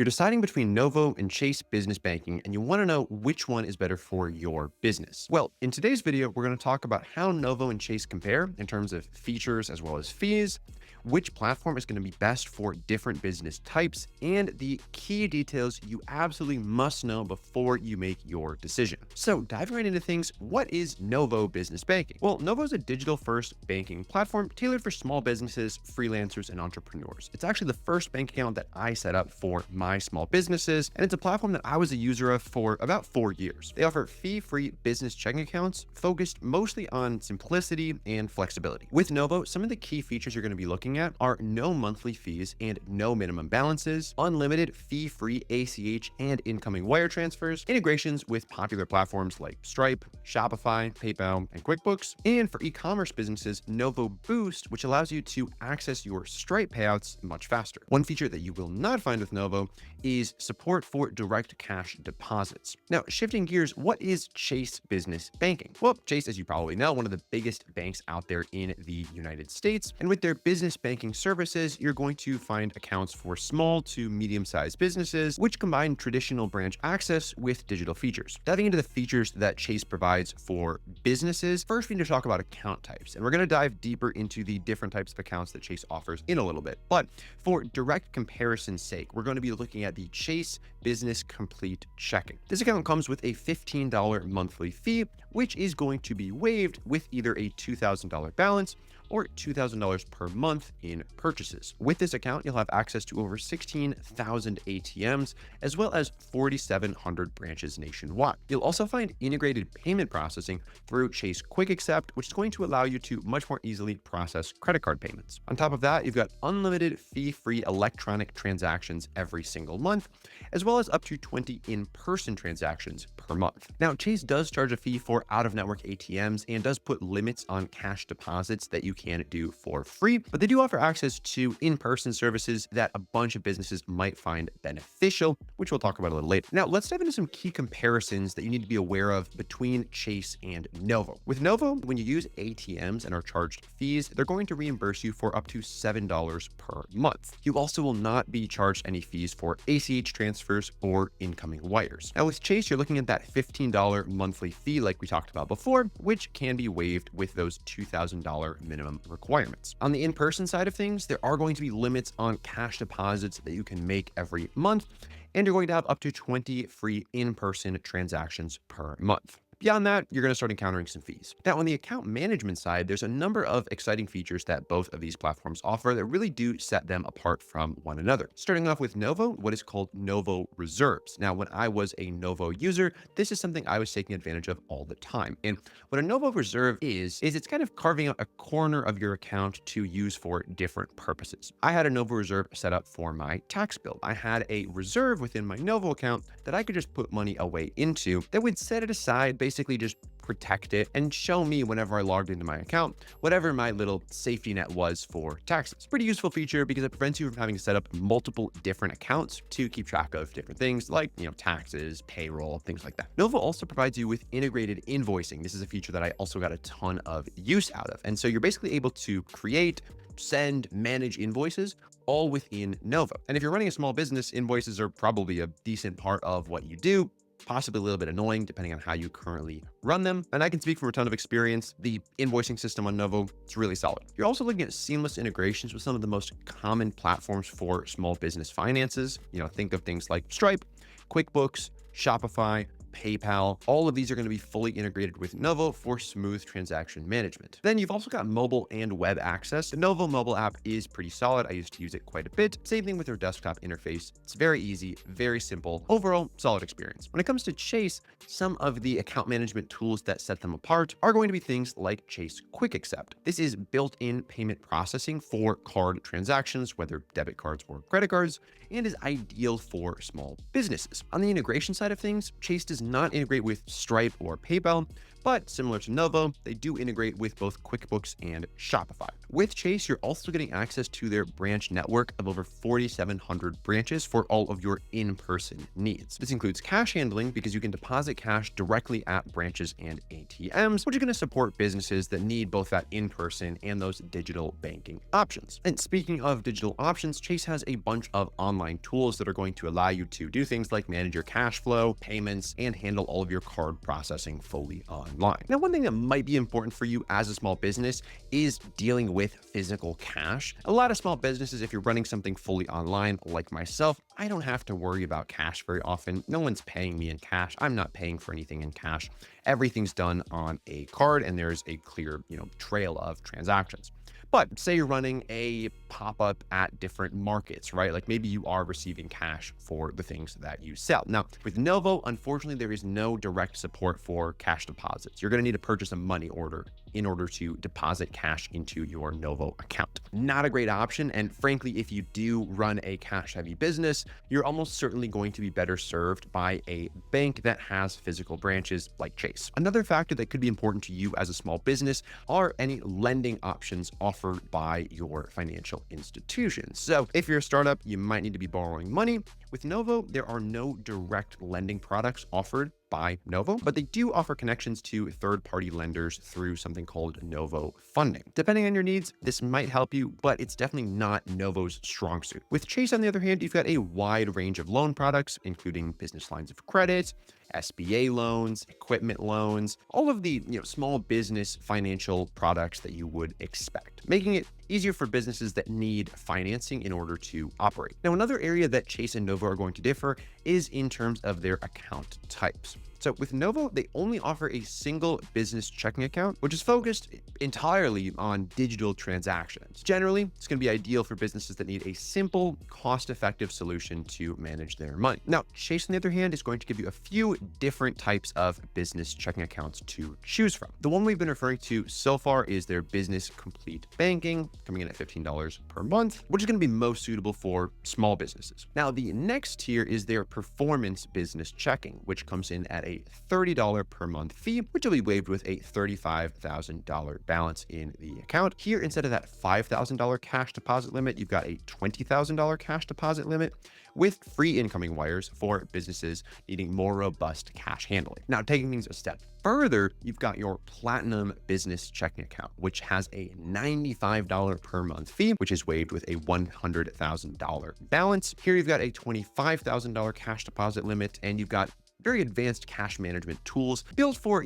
You're deciding between Novo and Chase Business Banking, and you want to know which one is better for your business. Well, in today's video, we're going to talk about how Novo and Chase compare in terms of features as well as fees, which platform is going to be best for different business types, and the key details you absolutely must know before you make your decision. So diving right into things, what is Novo Business Banking? Well, Novo is a digital-first banking platform tailored for small businesses, freelancers, and entrepreneurs. It's actually the first bank account that I set up for my small businesses, and it's a platform that I was a user of for about 4 years. They offer fee-free business checking accounts focused mostly on simplicity and flexibility. With Novo, some of the key features you're going to be looking at are no monthly fees and no minimum balances, unlimited fee-free ACH and incoming wire transfers, integrations with popular platforms like Stripe, Shopify, PayPal, and QuickBooks, and for e-commerce businesses, Novo Boost, which allows you to access your Stripe payouts much faster. One feature that you will not find with Novo is support for direct cash deposits. Now, shifting gears, what is Chase Business Banking? Well, Chase, as you probably know, one of the biggest banks out there in the United States. And with their business banking services, you're going to find accounts for small to medium-sized businesses, which combine traditional branch access with digital features. Diving into the features that Chase provides for businesses, first we need to talk about account types. And we're going to dive deeper into the different types of accounts that Chase offers in a little bit. But for direct comparison's sake, we're going to be looking at the Chase Business Complete Checking. This account comes with a $15 monthly fee, which is going to be waived with either a $2,000 balance or $2,000 per month in purchases. With this account, you'll have access to over 16,000 ATMs, as well as 4,700 branches nationwide. You'll also find integrated payment processing through Chase Quick Accept, which is going to allow you to much more easily process credit card payments. On top of that, you've got unlimited fee-free electronic transactions every single month, as well as up to 20 in-person transactions per month. Now, Chase does charge a fee for out-of-network ATMs and does put limits on cash deposits that you can do for free, but they do offer access to in-person services that a bunch of businesses might find beneficial, which we'll talk about a little later. Now, let's dive into some key comparisons that you need to be aware of between Chase and Novo. With Novo, when you use ATMs and are charged fees, they're going to reimburse you for up to $7 per month. You also will not be charged any fees for ACH transfers or incoming wires. Now, with Chase, you're looking at that $15 monthly fee like we talked about before, which can be waived with those $2,000 minimum requirements. On the in-person side of things, there are going to be limits on cash deposits that you can make every month, and you're going to have up to 20 free in-person transactions per month. Beyond that, you're going to start encountering some fees. Now, on the account management side, there's a number of exciting features that both of these platforms offer that really do set them apart from one another. Starting off with Novo, what is called Novo Reserves. Now, when I was a Novo user, this is something I was taking advantage of all the time. And what a Novo Reserve is it's kind of carving out a corner of your account to use for different purposes. I had a Novo Reserve set up for my tax bill. I had a reserve within my Novo account that I could just put money away into that would set it aside, basically just protect it and show me whenever I logged into my account, whatever my little safety net was for taxes. Pretty useful feature because it prevents you from having to set up multiple different accounts to keep track of different things like, taxes, payroll, things like that. Novo also provides you with integrated invoicing. This is a feature that I also got a ton of use out of. And so you're basically able to create, send, manage invoices all within Novo. And if you're running a small business, invoices are probably a decent part of what you do, possibly a little bit annoying depending on how you currently run them. And I can speak from a ton of experience. The invoicing system on Novo is really solid. You're also looking at seamless integrations with some of the most common platforms for small business finances. Think of things like Stripe, QuickBooks, Shopify, PayPal. All of these are going to be fully integrated with Novo for smooth transaction management. Then you've also got mobile and web access. The Novo mobile app is pretty solid. I used to use it quite a bit. Same thing with their desktop interface. It's very easy, very simple. Overall, solid experience. When it comes to Chase, some of the account management tools that set them apart are going to be things like Chase Quick Accept. This is built-in payment processing for card transactions, whether debit cards or credit cards, and is ideal for small businesses. On the integration side of things, Chase does not integrate with Stripe or PayPal, But similar to Novo, they do integrate with both QuickBooks and Shopify. With Chase, you're also getting access to their branch network of over 4,700 branches for all of your in-person needs. This includes cash handling because you can deposit cash directly at branches and ATMs, which are going to support businesses that need both that in-person and those digital banking options. And speaking of digital options, Chase has a bunch of online tools that are going to allow you to do things like manage your cash flow, payments, and handle all of your card processing fully online. Now, one thing that might be important for you as a small business is dealing with physical cash. A lot of small businesses, if you're running something fully online like myself, I don't have to worry about cash very often. No one's paying me in cash. I'm not paying for anything in cash. Everything's done on a card and there's a clear, trail of transactions. But say you're running a pop-up at different markets, right? Like maybe you are receiving cash for the things that you sell. Now, with Novo, unfortunately, there is no direct support for cash deposits. You're going to need to purchase a money order in order to deposit cash into your Novo account. Not a great option. And frankly, if you do run a cash-heavy business, you're almost certainly going to be better served by a bank that has physical branches like Chase. Another factor that could be important to you as a small business are any lending options offered by your financial institutions. So if you're a startup, you might need to be borrowing money. With Novo, there are no direct lending products offered by Novo, but they do offer connections to third-party lenders through something called Novo Funding. Depending on your needs, this might help you, but it's definitely not Novo's strong suit. With Chase, on the other hand, you've got a wide range of loan products, including business lines of credit, SBA loans, equipment loans, all of the small business financial products that you would expect, making it easier for businesses that need financing in order to operate. Now, another area that Chase and Novo are going to differ is in terms of their account types. So with Novo, they only offer a single business checking account, which is focused entirely on digital transactions. Generally, it's going to be ideal for businesses that need a simple, cost-effective solution to manage their money. Now, Chase, on the other hand, is going to give you a few different types of business checking accounts to choose from. The one we've been referring to so far is their Business Complete Banking, coming in at $15 per month, which is going to be most suitable for small businesses. Now, the next tier is their Performance Business Checking, which comes in at a $30 per month fee, which will be waived with a $35,000 balance in the account. Here, instead of that $5,000 cash deposit limit, you've got a $20,000 cash deposit limit with free incoming wires for businesses needing more robust cash handling. Now, taking things a step further, you've got your Platinum Business Checking Account, which has a $95 per month fee, which is waived with a $100,000 balance. Here, you've got a $25,000 cash deposit limit, and you've got very advanced cash management tools built for,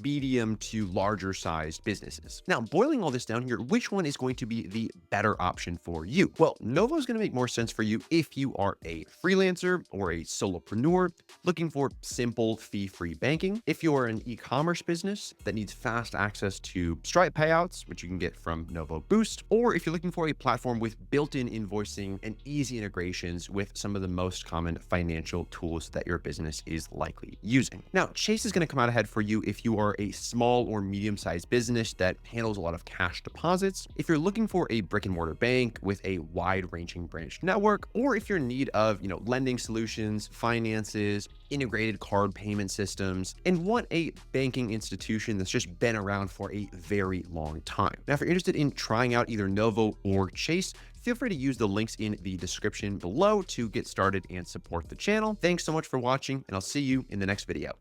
medium to larger sized businesses. Now, boiling all this down here, which one is going to be the better option for you? Well, Novo is going to make more sense for you if you are a freelancer or a solopreneur looking for simple fee-free banking. If you're an e-commerce business that needs fast access to Stripe payouts, which you can get from Novo Boost, or if you're looking for a platform with built-in invoicing and easy integrations with some of the most common financial tools that your business is likely using. Now, Chase is going to come out ahead for you if you are a small or medium-sized business that handles a lot of cash deposits, if you're looking for a brick-and-mortar bank with a wide-ranging branch network, or if you're in need of, lending solutions, finances, integrated card payment systems, and want a banking institution that's just been around for a very long time. Now, if you're interested in trying out either Novo or Chase, feel free to use the links in the description below to get started and support the channel. Thanks so much for watching, and I'll see you in the next video.